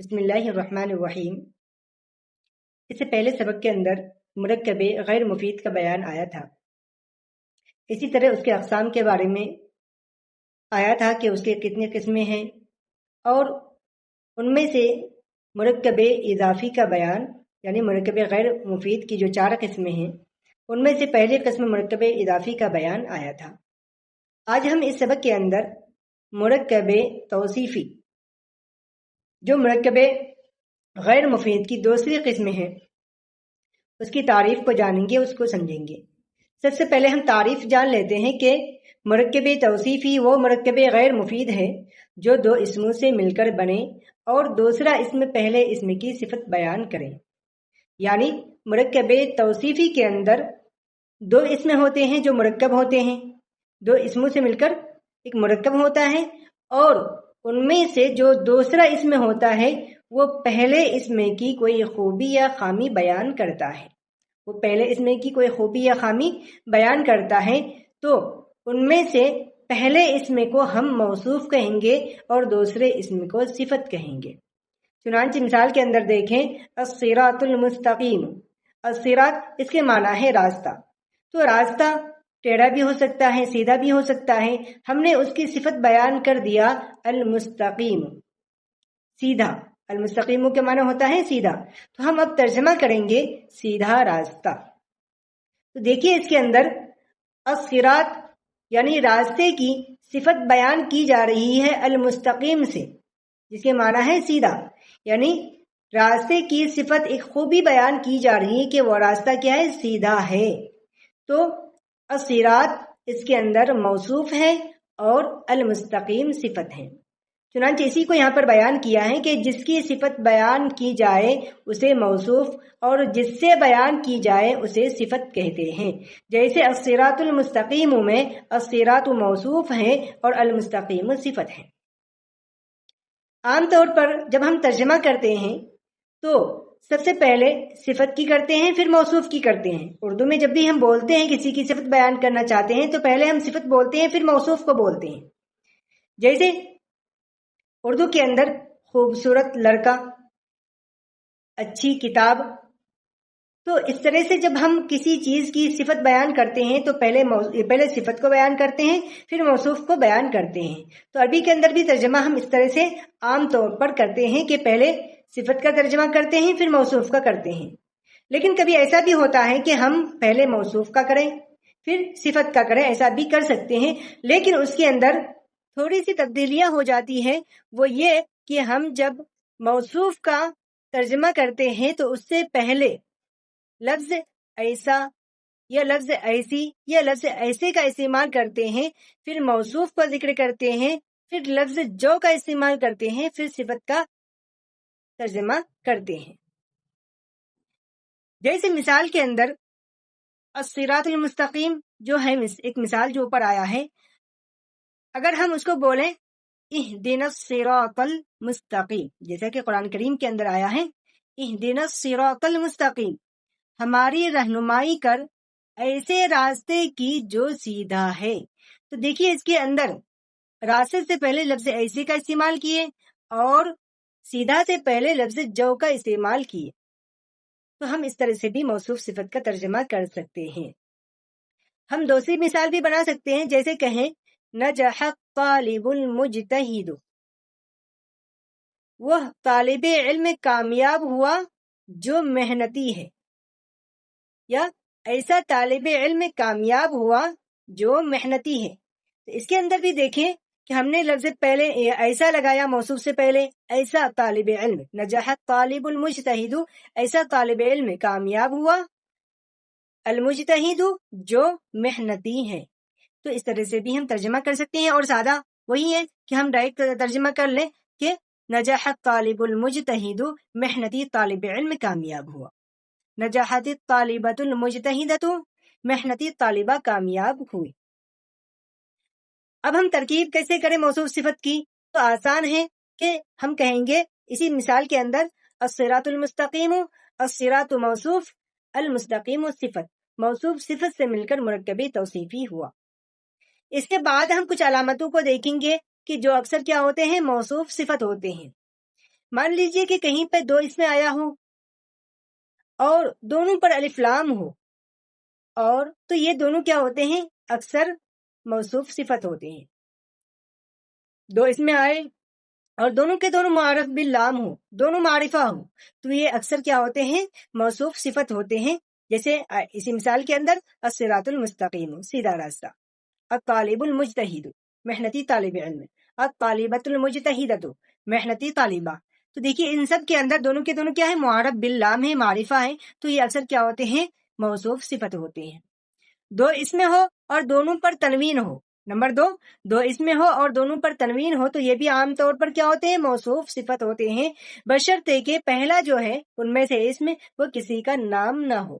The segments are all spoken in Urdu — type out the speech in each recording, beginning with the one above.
بسم اللہ الرحمن الرحیم۔ اس سے پہلے سبق کے اندر مرکب غیر مفید کا بیان آیا تھا۔ اسی طرح اس کے اقسام کے بارے میں آیا تھا کہ اس کے کتنی قسمیں ہیں، اور ان میں سے مرکب اضافی کا بیان یعنی مرکب غیر مفید کی جو 4 قسمیں ہیں ان میں سے پہلی قسم مرکب اضافی کا بیان آیا تھا۔ آج ہم اس سبق کے اندر مرکب توصیفی جو مرکب غیر مفید کی دوسری قسم ہے اس کی تعریف کو جانیں گے، اس کو سمجھیں گے۔ سب سے پہلے ہم تعریف جان لیتے ہیں کہ مرکب توصیفی وہ مرکب غیر مفید ہے جو 2 اسموں سے مل کر بنے اور دوسرا اسم پہلے اسم کی صفت بیان کرے۔ یعنی مرکب توصیفی کے اندر 2 اسم ہوتے ہیں جو مرکب ہوتے ہیں، 2 اسموں سے مل کر ایک مرکب ہوتا ہے، اور ان میں سے جو دوسرا اسم ہوتا ہے وہ پہلے اسم کی کوئی خوبی یا خامی بیان کرتا ہے۔ وہ پہلے اسم کی کوئی خوبی یا خامی بیان کرتا ہے، تو ان میں سے پہلے اسم کو ہم موصوف کہیں گے اور دوسرے اسم کو صفت کہیں گے۔ چنانچہ مثال کے اندر دیکھیں، الصراط المستقیم۔ الصراط اس کے معنی ہے راستہ، تو راستہ ٹیڑھا بھی ہو سکتا ہے، سیدھا بھی ہو سکتا ہے۔ ہم نے اس کی صفت بیان کر دیا المستقیم، سیدھا۔ المستقیم کے معنی ہوتا ہے سیدھا، تو ہم اب ترجمہ کریں گے سیدھا راستہ۔ تو دیکھیے اس کے اندر الصراط یعنی راستے کی صفت بیان کی جا رہی ہے المستقیم سے، جس کے معنی ہے سیدھا، یعنی راستے کی صفت ایک خوبی بیان کی جا رہی ہے کہ وہ راستہ کیا ہے، سیدھا ہے۔ تو الصراط اس کے اندر موصوف ہے اور المستقیم صفت ہے۔ چنانچہ اسی کو یہاں پر بیان کیا ہے کہ جس کی صفت بیان کی جائے اسے موصوف اور جس سے بیان کی جائے اسے صفت کہتے ہیں۔ جیسے الصراط المستقیم میں الصراط موصوف ہے اور المستقیم صفت ہے۔ عام طور پر جب ہم ترجمہ کرتے ہیں تو سب سے پہلے صفت کی کرتے ہیں، پھر موصوف کی کرتے ہیں۔ اردو میں جب بھی ہم بولتے ہیں کسی کی صفت بیان کرنا چاہتے ہیں تو پہلے ہم صفت بولتے ہیں، پھر موصوف کو بولتے ہیں۔ جیسے اردو کے اندر خوبصورت لڑکا، اچھی کتاب، تو اس طرح سے جب ہم کسی چیز کی صفت بیان کرتے ہیں تو پہلے صفت کو بیان کرتے ہیں، پھر موصوف کو بیان کرتے ہیں۔ تو عربی کے اندر بھی ترجمہ ہم اس طرح سے عام طور پر کرتے ہیں کہ پہلے صفت کا ترجمہ کرتے ہیں پھر موصوف کا کرتے ہیں۔ لیکن کبھی ایسا بھی ہوتا ہے کہ ہم پہلے موصوف کا کریں پھر صفت کا کریں، ایسا بھی کر سکتے ہیں، لیکن اس کے اندر تھوڑی سی تبدیلیاں ہو جاتی ہیں۔ وہ یہ کہ ہم جب موصوف کا ترجمہ کرتے ہیں تو اس سے پہلے لفظ ایسا یا لفظ ایسی یا لفظ ایسے کا استعمال کرتے ہیں، پھر موصوف کا ذکر کرتے ہیں، پھر لفظ جو کا استعمال کرتے ہیں، پھر صفت کا ترجمہ کرتے ہیں۔ جیسے مثال کے اندر الصراط المستقیم جو ہے ایک مثال جو اوپر آیا ہے، اگر ہم اس کو بولیں اہدنا الصراط المستقیم، جیسا کہ قرآن کریم کے اندر آیا ہے اہدنا الصراط المستقیم، ہماری رہنمائی کر ایسے راستے کی جو سیدھا ہے۔ تو دیکھیے اس کے اندر راستے سے پہلے لفظ ایسے کا استعمال کیے اور سیدھا سے پہلے لفظ جو کا استعمال کیے، تو ہم اس طرح سے بھی موصوف صفت کا ترجمہ کر سکتے ہیں۔ ہم دوسری مثال بھی بنا سکتے ہیں، جیسے کہیں نجح الطالب المجتہد، وہ طالب علم کامیاب ہوا جو محنتی ہے، یا ایسا طالب علم کامیاب ہوا جو محنتی ہے۔ تو اس کے اندر بھی دیکھیں کہ ہم نے لفظ پہلے ایسا لگایا موصوف سے پہلے، ایسا طالب علم، نجح الطالب المجتہد، ایسا طالب علم کامیاب ہوا، المجتہد جو محنتی ہے۔ تو اس طرح سے بھی ہم ترجمہ کر سکتے ہیں، اور سادہ وہی ہے کہ ہم ڈائریکٹ ترجمہ کر لیں کہ نجح الطالب المجتہد، محنتی طالب علم کامیاب ہوا، نجحت الطالبۃ المجتہدۃ، محنتی طالبہ کامیاب ہوئی۔ اب ہم ترکیب کیسے کریں موصوف صفت کی؟ تو آسان ہے کہ ہم کہیں گے اسی مثال کے اندر الصراط المستقیم، الصراط موصوف، المستقیم صفت، موصوف صفت سے مل کر مرکب توصیفی ہوا۔ اس کے بعد ہم کچھ علامتوں کو دیکھیں گے کہ جو اکثر کیا ہوتے ہیں، موصوف صفت ہوتے ہیں۔ مان لیجئے کہ کہیں پہ دو اس میں آیا ہو اور دونوں پر الف لام ہو، اور تو یہ دونوں کیا ہوتے ہیں؟ اکثر موصوف صفت ہوتے ہیں. دو اس میں آئے اور دونوں کے دونوں معرف باللام ہو، دونوں معرفہ ہو، تو یہ اکثر کیا ہوتے ہیں؟ موصوف صفت ہوتے ہیں. جیسے اسی مثال کے اندر الصراط المستقیم، سیدھا راستہ. الطالب المجتہد، محنتی طالب علم. الطالبۃ المجتہدۃ، محنتی طالبہ. تو دیکھیے ان سب کے اندر دونوں کے دونوں کیا ہے؟ معرف باللام ہے، معرفہ ہے، تو یہ اکثر کیا ہوتے ہیں؟ موصوف صفت ہوتے ہیں. دو اس میں ہو اور دونوں پر تنوین ہو. نمبر دو اس میں ہو اور دونوں پر تنوین ہو، تو یہ بھی عام طور پر کیا ہوتے ہیں؟ موصوف صفت ہوتے ہیں، بشرطے کہ پہلا جو ہے ان میں سے اس میں وہ کسی کا نام نہ ہو.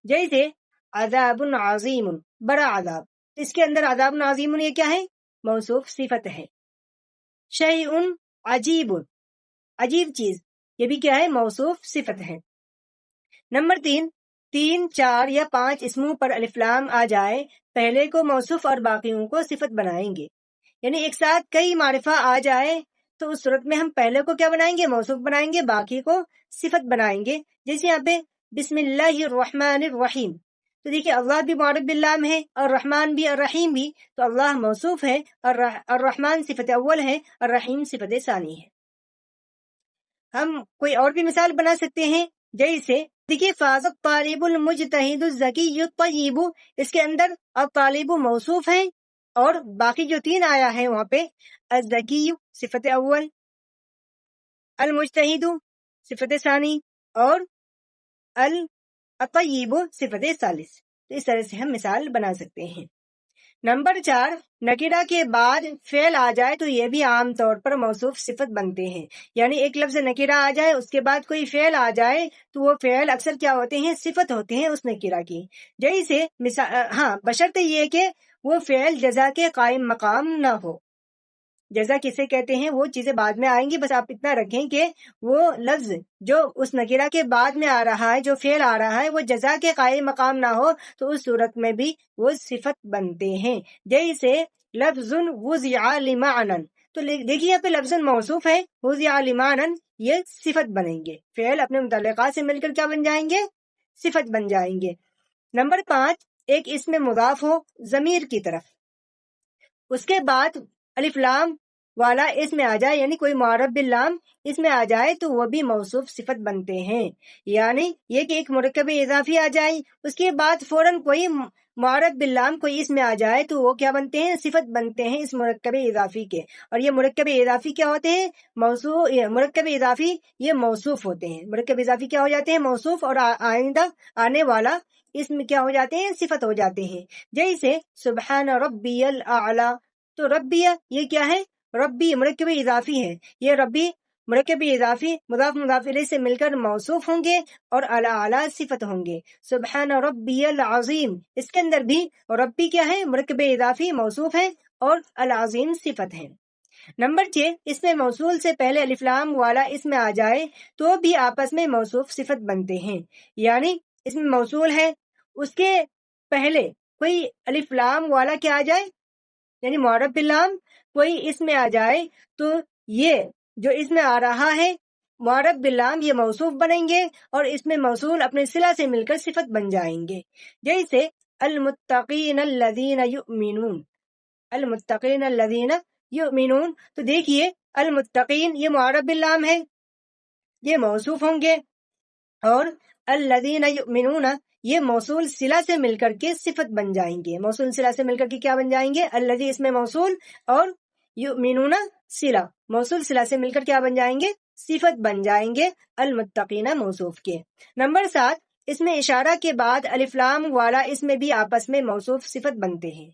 جیسے عذاب عظیم، بڑا عذاب، اس کے اندر عذاب عظیم یہ کیا ہے؟ موصوف صفت ہے. شیء عجیب، عجیب چیز، یہ بھی کیا ہے؟ موصوف صفت ہے. نمبر 3 4 یا 5 اسموں پر الف لام آ جائے، پہلے کو موصوف اور باقیوں کو صفت بنائیں گے. یعنی ایک ساتھ کئی معرفہ آ جائے تو اس صورت میں ہم پہلے کو کیا بنائیں گے؟ موصوف بنائیں گے، باقی کو صفت بنائیں گے. جیسے یہاں پہ بسم اللہ الرحمن الرحیم، تو دیکھیے اللہ بھی معرف باللام ہے اور رحمان بھی اور رحیم بھی، تو اللہ موصوف ہے اور الرحمن صفت اول ہے اور رحیم صفت ثانی ہے. ہم کوئی اور بھی مثال بنا سکتے ہیں. جیسے دیکھیے فاز الطالب المجتہد الذکی الطیب، اس کے اندر الطالب موصوف ہے اور باقی جو 3 آیا ہے وہاں پہ الذکی صفت اول، المجتہد صفت ثانی اور الطیب صفت ثالث. تو اس طرح سے ہم مثال بنا سکتے ہیں. نمبر 4 نکرہ کے بعد فعل آ جائے تو یہ بھی عام طور پر موصوف صفت بنتے ہیں. یعنی ایک لفظ نکرہ آ جائے، اس کے بعد کوئی فعل آ جائے تو وہ فعل اکثر کیا ہوتے ہیں؟ صفت ہوتے ہیں اس نکرہ کی. جیسے بشرطے یہ کہ وہ فعل جزا کے قائم مقام نہ ہو. جزا کسے کہتے ہیں وہ چیزیں بعد میں آئیں گی، بس آپ اتنا رکھیں کہ وہ لفظ جو اس نکرہ کے بعد میں آ رہا ہے، جو فعل آ رہا ہے، وہ جزا کے قائم مقام نہ ہو تو اس صورت میں بھی وہ صفت بنتے ہیں. جیسے لفظ وضع لمعنى، تو دیکھیے یہاں پہ لفظ موصوف ہے، وضع لمعنى یہ صفت بنیں گے، فعل اپنے متعلقات سے مل کر کیا بن جائیں گے؟ صفت بن جائیں گے. نمبر 5 ایک اسم مضاف ہو ضمیر کی طرف، اس کے بعد الف لام والا اس میں آ جائے، یعنی کوئی معرف باللام اس میں آ جائے تو وہ بھی موصوف صفت بنتے ہیں. یعنی یہ کہ ایک مرکب اضافی آ جائے، اس کے بعد فوراً کوئی معرف باللام کوئی اس میں آ جائے تو وہ کیا بنتے ہیں؟ صفت بنتے ہیں اس مرکب اضافی کے. اور یہ مرکب اضافی کیا ہوتے ہیں؟ مرکب اضافی یہ موصوف ہوتے ہیں. مرکب اضافی کیا ہو جاتے ہیں؟ موصوف، اور آئندہ آنے والا اس میں کیا ہو جاتے ہیں؟ صفت ہو جاتے ہیں. جیسے سبحان ربی الاعلی، تو ربی یہ کیا ہے؟ ربی مرکب اضافی ہے، یہ ربی مرکب اضافی مضاف مضاف الیہ سے مل کر موصوف ہوں گے اور الاعلی صفت ہوں گے. سبحان ربی العظیم، اس کے اندر بھی ربی کیا ہے؟ مرکب اضافی موصوف ہے اور العظیم صفت ہے. نمبر 6 اس میں موصول سے پہلے الف لام والا اس میں آ جائے تو بھی آپس میں موصوف صفت بنتے ہیں. یعنی اس میں موصول ہے، اس کے پہلے کوئی الف لام والا کیا آ جائے، یعنی معرف باللام کوئی اس میں آ جائے تو یہ جو اس میں آ رہا ہے معرف باللام یہ موصوف بنیں گے اور اس میں موصول اپنے صلہ سے مل کر صفت بن جائیں گے. جیسے المتقین الذین یؤمنون، المتقین الذین یؤمنون، تو دیکھیے المتقین یہ معرف باللام ہے، یہ موصوف ہوں گے، اور الذین یؤمنون یہ موصول صلہ سے مل کر کے صفت بن جائیں گے. موصول صلہ سے مل کر کے کیا بن جائیں گے؟ الذی اس میں موصول اور یؤمنون صلہ، موصول صلہ سے مل کر کیا بن جائیں گے؟ صفت بن جائیں گے المتقین موصوف کے. نمبر 7 اس میں اشارہ کے بعد الف لام والا اس میں بھی آپس میں موصوف صفت بنتے ہیں.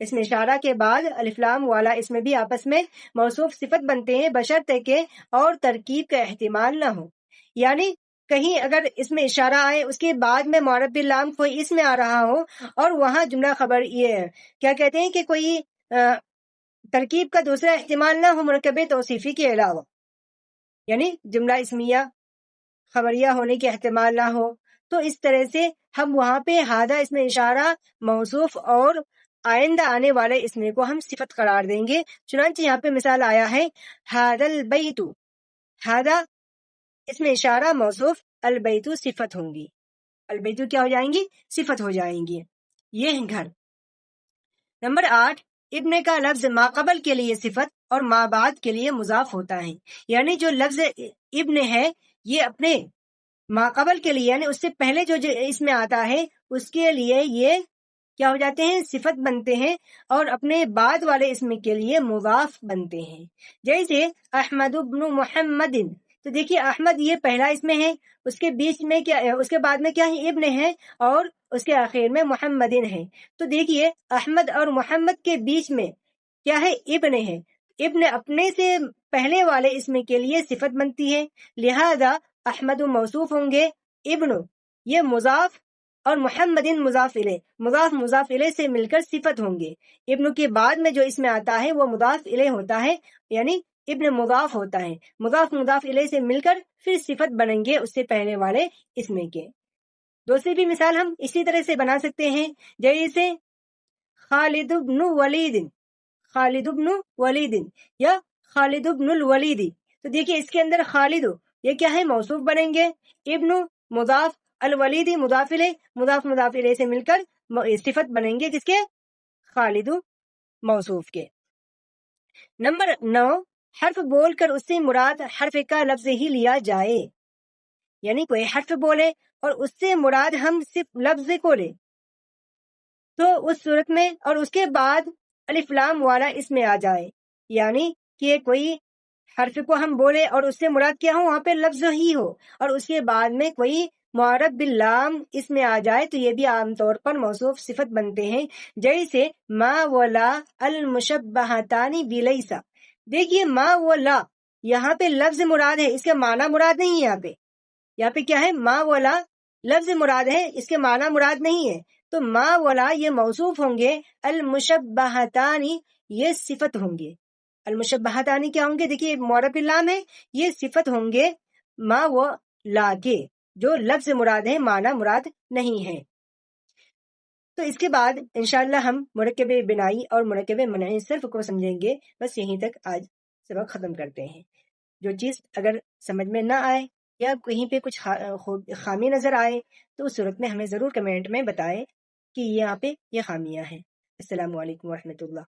اس میں اشارہ کے بعد الف لام والا اس میں بھی آپس میں موصوف صفت بنتے ہیں، بشرطے کہ اور ترکیب کا احتمال نہ ہو. یعنی کہیں اگر اس میں اشارہ آئے اس کے بعد میں معرف باللام کوئی اس میں آ رہا ہو اور وہاں جملہ خبر یہ کیا کہتے ہیں کہ کوئی ترکیب کا دوسرا احتمال نہ ہو مرکب توصیفی کے علاوہ، یعنی جملہ اسمیہ خبریہ ہونے کے احتمال نہ ہو، تو اس طرح سے ہم وہاں پہ ہادہ اس میں اشارہ موصوف اور آئندہ آنے والے اسم کو ہم صفت قرار دیں گے. چنانچہ یہاں پہ مثال آیا ہے ہذا البیت، ہادا اس میں اشارہ موصوف، البیتو صفت ہوں گی، البیتو کیا ہو جائیں گی؟ صفت ہو جائیں گی، یہ ہیں گھر۔ نمبر 8، ابن کا لفظ ماقبل کے لیے صفت اور ما بعد کے لیے مضاف ہوتا ہے، یعنی جو لفظ ابن ہے یہ اپنے ماقبل کے لیے یعنی اس سے پہلے جو اس میں آتا ہے اس کے لیے یہ کیا ہو جاتے ہیں؟ صفت بنتے ہیں، اور اپنے بعد والے اسم کے لیے مضاف بنتے ہیں۔ جیسے احمد ابن محمد، تو دیکھیے احمد یہ پہلا اسم ہے، اس کے بیچ میں کیا، اس کے بعد میں کیا ہے؟ ابن ہے، اور اس کے آخر میں محمدن ہے۔ تو دیکھیے احمد اور محمد کے بیچ میں کیا ہے؟ ابن ہے، ابن اپنے سے پہلے والے اسم کے لیے صفت بنتی ہے، لہذا احمد موصوف ہوں گے، ابن یہ مضاف، اور محمدن مضاف الیہ، مضاف مضاف الیہ سے مل کر صفت ہوں گے۔ ابن کے بعد میں جو اسم آتا ہے وہ مضاف الیہ ہوتا ہے، یعنی ابن مضاف ہوتا ہے، مضاف مضاف الیہ سے مل کر پھر صفت بنیں گے اس سے پہلے والے اسم کے۔ دوسری بھی مثال ہم اسی طرح سے بنا سکتے ہیں، جیسے خالد ابن ولید، خالد ابن ولید یا خالد ابن الولید، تو دیکھیے اس کے اندر خالد یہ کیا ہے؟ موصوف بنیں گے، ابن مضاف، الولیدی مضاف الیہ، مضاف مضاف الیہ سے مل کر صفت بنیں گے کس کے؟ خالد موصوف کے۔ نمبر 9، حرف بول کر اس سے مراد حرف کا لفظ ہی لیا جائے، یعنی کوئی حرف بولے اور اس سے مراد ہم صرف لفظ کو لے، تو اس صورت میں اور اس کے بعد الف لام والا اس میں آ جائے، یعنی کہ کوئی حرف کو ہم بولے اور اس سے مراد کیا ہو؟ وہاں پہ لفظ ہی ہو، اور اس کے بعد میں کوئی معرب باللام اس میں آ جائے تو یہ بھی عام طور پر موصوف صفت بنتے ہیں، جیسے ما ولا المشبہتان بلیسا۔ دیکھیے ما ولا یہاں پہ لفظ مراد ہے، اس کا معنی مراد نہیں ہے، یہاں پہ کیا ہے؟ ما ولا لفظ مراد ہے، اس کے معنی مراد نہیں ہے، تو ما ولا یہ موصوف ہوں گے، المشبہتانی یہ صفت ہوں گے۔ المشبہتانی کیا ہوں گے؟ دیکھیے معرب باللام ہے، یہ صفت ہوں گے ما و لا کے، جو لفظ مراد ہے معنی مراد نہیں ہے۔ تو اس کے بعد انشاءاللہ ہم مرکب بنائی اور مرکب منعی صرف کو سمجھیں گے۔ بس یہیں تک آج سبق ختم کرتے ہیں۔ جو چیز اگر سمجھ میں نہ آئے یا کہیں پہ کچھ خامی نظر آئے تو اس صورت میں ہمیں ضرور کمنٹ میں بتائیں کہ یہاں پہ یہ خامیاں ہیں۔ السلام علیکم ورحمۃ اللہ۔